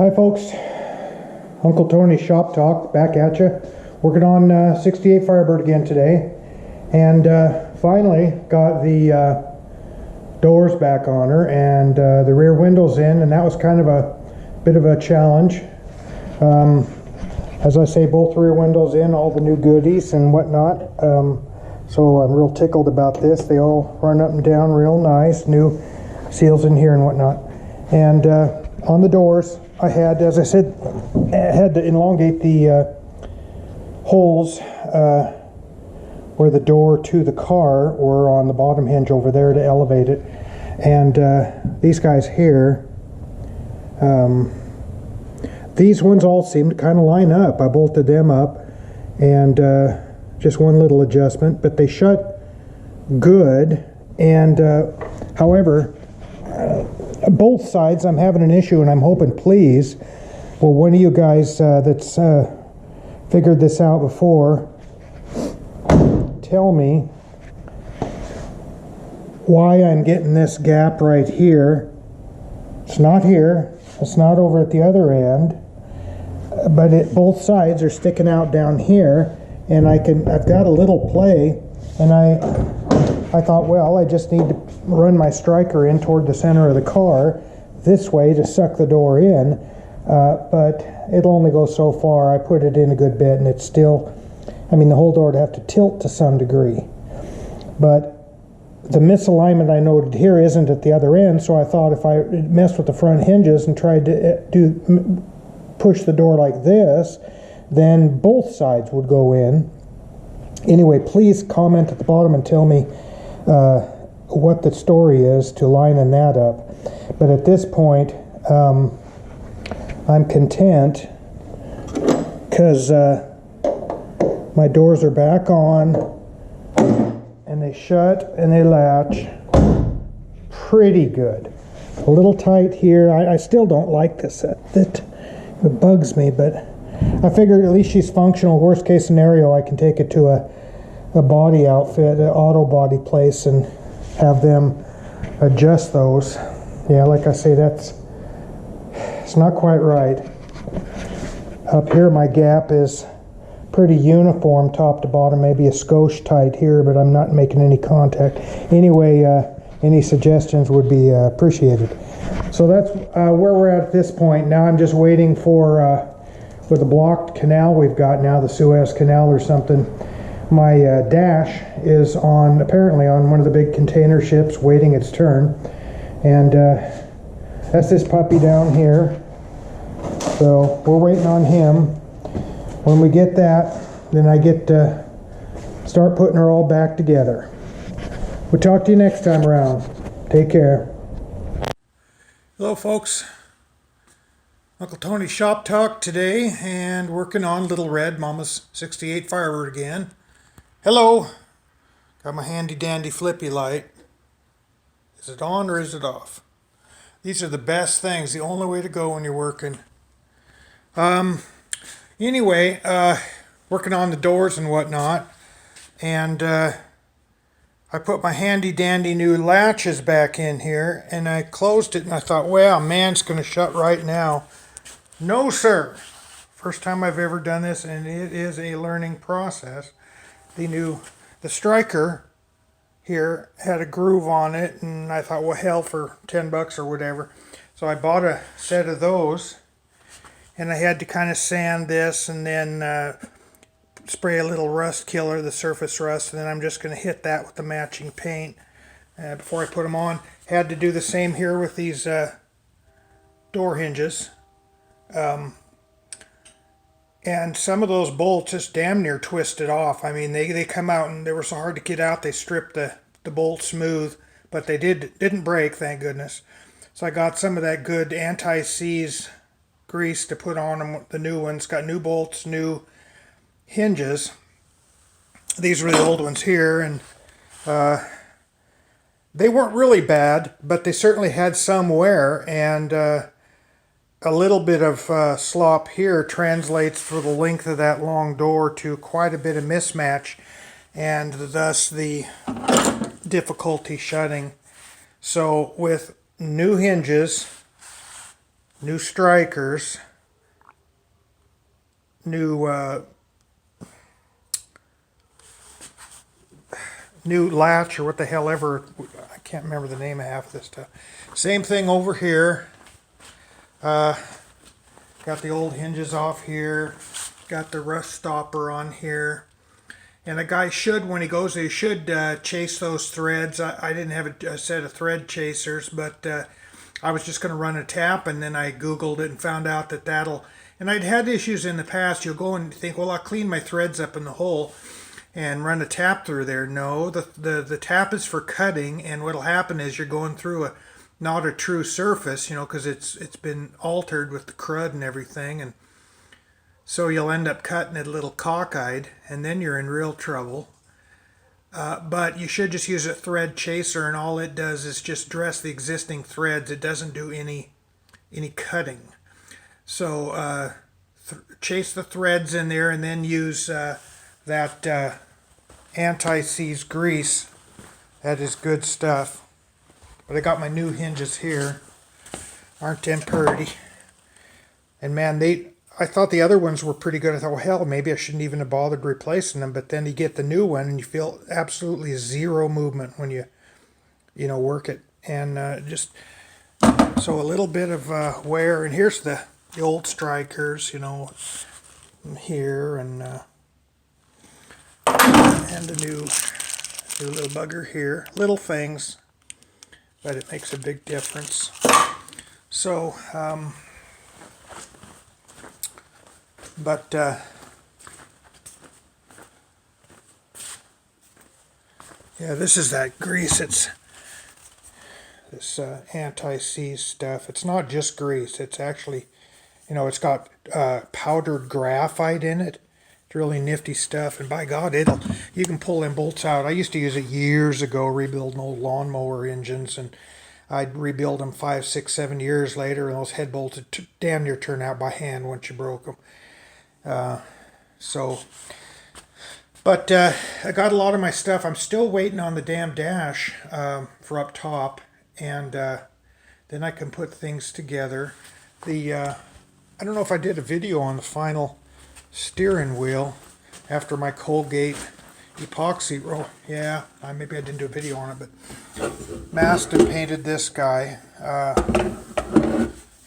Hi folks, Uncle Tony's Shop Talk back at you. Working on 68 Firebird again today, and finally got the doors back on her and the rear windows in, and that was kind of a bit of a challenge. As I say, both rear windows in, all the new goodies and whatnot. So I'm real tickled about this. They all run up and down real nice, new seals in here and whatnot. And on the doors, I had, as I said, I had to elongate the holes where the door to the car were on the bottom hinge over there to elevate it. And these guys here, these ones all seem to kind of line up. I bolted them up, and just one little adjustment, but they shut good. And however, both sides I'm having an issue, and I'm hoping, please, well, one of you guys that's figured this out before, tell me why I'm getting this gap right here. It's not here, it's not over at the other end, but both sides are sticking out down here, and I've got a little play, and I thought, well, I just need to run my striker in toward the center of the car this way to suck the door in, but it'll only go so far. I put it in a good bit, and it's still, I mean, the whole door would have to tilt to some degree, but the misalignment I noted here isn't at the other end, so I thought if I messed with the front hinges and tried to push the door like this, then both sides would go in. Anyway, please comment at the bottom and tell me what the story is to lining that up. But at this point, I'm content because my doors are back on, and they shut and they latch pretty good. A little tight here. I still don't like this. It bugs me, but I figured at least she's functional. Worst case scenario, I can take it to a body outfit, an auto body place, and have them adjust those. Yeah, like I say, it's not quite right. Up here my gap is pretty uniform top to bottom, maybe a skosh tight here, but I'm not making any contact. Anyway, any suggestions would be appreciated. So that's where we're at this point. Now I'm just waiting for, with the blocked canal we've got now, the Suez Canal or something, my dash is apparently on one of the big container ships waiting its turn, and that's this puppy down here. So we're waiting on him. When we get that, then I get to start putting her all back together. We'll talk to you next time around. Take care. Hello folks, Uncle Tony's Shop Talk today, and working on Little Red, Mama's 68 Firebird again. Hello, got my handy dandy flippy light. Is it on or is it off? These are the best things, the only way to go when you're working. Anyway, working on the doors and whatnot, and I put my handy dandy new latches back in here, and I closed it, and I thought, well, man, it's going to shut right now. No, sir. First time I've ever done this, and it is a learning process. The striker here had a groove on it, and I thought, well, hell, for $10 or whatever. So I bought a set of those, and I had to kind of sand this and then spray a little rust killer, the surface rust, and then I'm just going to hit that with the matching paint before I put them on. Had to do the same here with these door hinges. And some of those bolts just damn near twisted off. I mean, they come out, and they were so hard to get out, they stripped the bolt smooth, but they didn't break, thank goodness. So I got some of that good anti-seize grease to put on them, the new ones. Got new bolts, new hinges. These were the old ones here, and they weren't really bad, but they certainly had some wear, and a little bit of slop here translates for the length of that long door to quite a bit of mismatch, and thus the difficulty shutting. So with new hinges, new strikers, new new latch, or what the hell ever, I can't remember the name of half of this stuff. Same thing over here. Got the old hinges off here, got the rust stopper on here. And a guy should, when he goes there, he should chase those threads. I didn't have a set of thread chasers, but I was just going to run a tap, and then I Googled it and found out that that'll, and I'd had issues in the past. You'll go and think, well, I'll clean my threads up in the hole and run a tap through there. No, the tap is for cutting, and what'll happen is you're going through not a true surface, you know, because it's been altered with the crud and everything, and so you'll end up cutting it a little cockeyed, and then you're in real trouble. But you should just use a thread chaser, and all it does is just dress the existing threads. It doesn't do any cutting. So chase the threads in there, and then use that anti-seize grease. That is good stuff. But I got my new hinges here. Aren't them pretty? And man, I thought the other ones were pretty good. I thought, well, hell, maybe I shouldn't even have bothered replacing them. But then you get the new one, and you feel absolutely zero movement when you work it. And so a little bit of wear. And here's the old strikers, here, and a new little bugger here. Little things, but it makes a big difference. So, yeah, this is that grease. It's this anti-seize stuff. It's not just grease. It's actually, it's got powdered graphite in it. It's really nifty stuff. And by God, you can pull them bolts out. I used to use it years ago, rebuilding old lawnmower engines, and I'd rebuild them 5, 6, 7 years later, and those head bolts would damn near turn out by hand once you broke them. But I got a lot of my stuff. I'm still waiting on the damn dash for up top, and then I can put things together. I don't know if I did a video on the final steering wheel after my Colgate epoxy roll. Yeah, maybe I didn't do a video on it, but masked and painted this guy.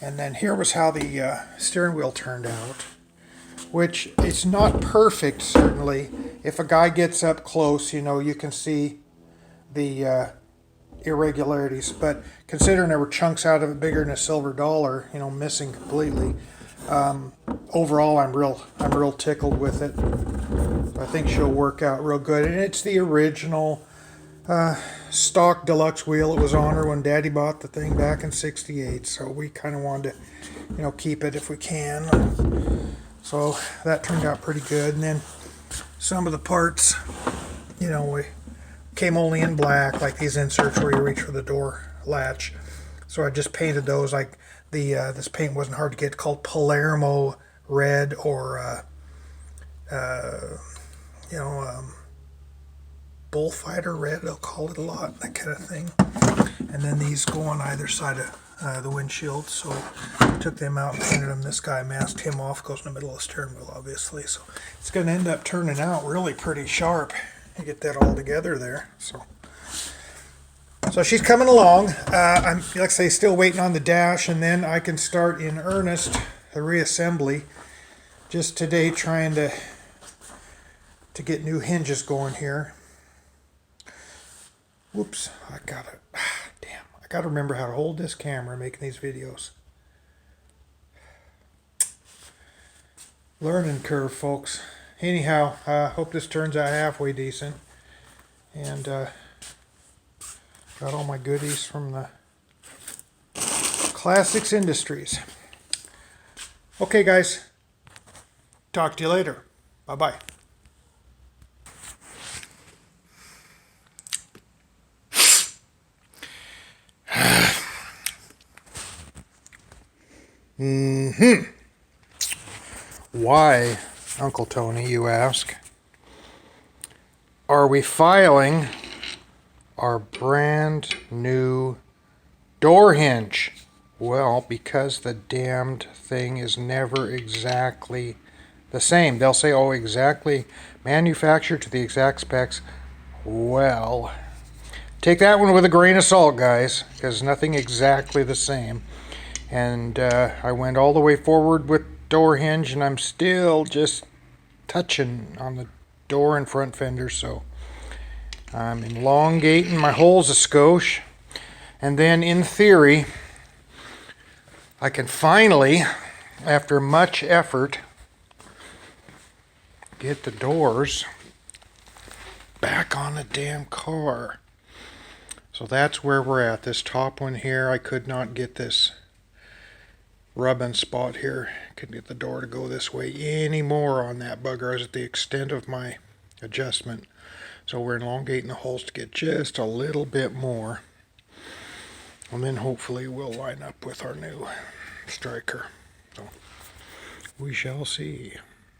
And then here was how the steering wheel turned out, which it's not perfect, certainly. If a guy gets up close, you can see the irregularities. But considering there were chunks out of it bigger than a silver dollar, missing completely, overall I'm real tickled with it. I think she'll work out real good. And it's the original stock deluxe wheel. It was on her when Daddy bought the thing back in '68. So we kind of wanted to, keep it if we can. So that turned out pretty good. And then some of the parts, we came only in black, like these inserts where you reach for the door latch. So I just painted those. Like this paint wasn't hard to get, called Palermo red, or bullfighter red, they'll call it a lot, that kind of thing. And then these go on either side of the windshield, so took them out and painted them. This guy masked him off, goes in the middle of the steering wheel, obviously, so it's going to end up turning out really pretty sharp. You get that all together there. So she's coming along. I'm, like I say, still waiting on the dash, and then I can start in earnest the reassembly. Just today trying to get new hinges going here. Whoops, I gotta remember how to hold this camera making these videos. Learning curve, folks. Anyhow, hope this turns out halfway decent. And got all my goodies from the Classics Industries. Okay, guys. Talk to you later. Bye-bye. Why, Uncle Tony, you ask, are we filing our brand new door hinge? Well, because the damned thing is never exactly the same. They'll say, oh, exactly manufactured to the exact specs. Well, take that one with a grain of salt, guys, because nothing exactly the same. And I went all the way forward with door hinge, and I'm still just touching on the door and front fender, so I'm elongating my holes a skosh. And then in theory, I can finally, after much effort, get the doors back on the damn car. So that's where we're at. This top one here, I could not get this rubbing spot here. Couldn't get the door to go this way anymore on that bugger. I was at the extent of my adjustment. So we're elongating the holes to get just a little bit more. And then hopefully we'll line up with our new striker. So we shall see.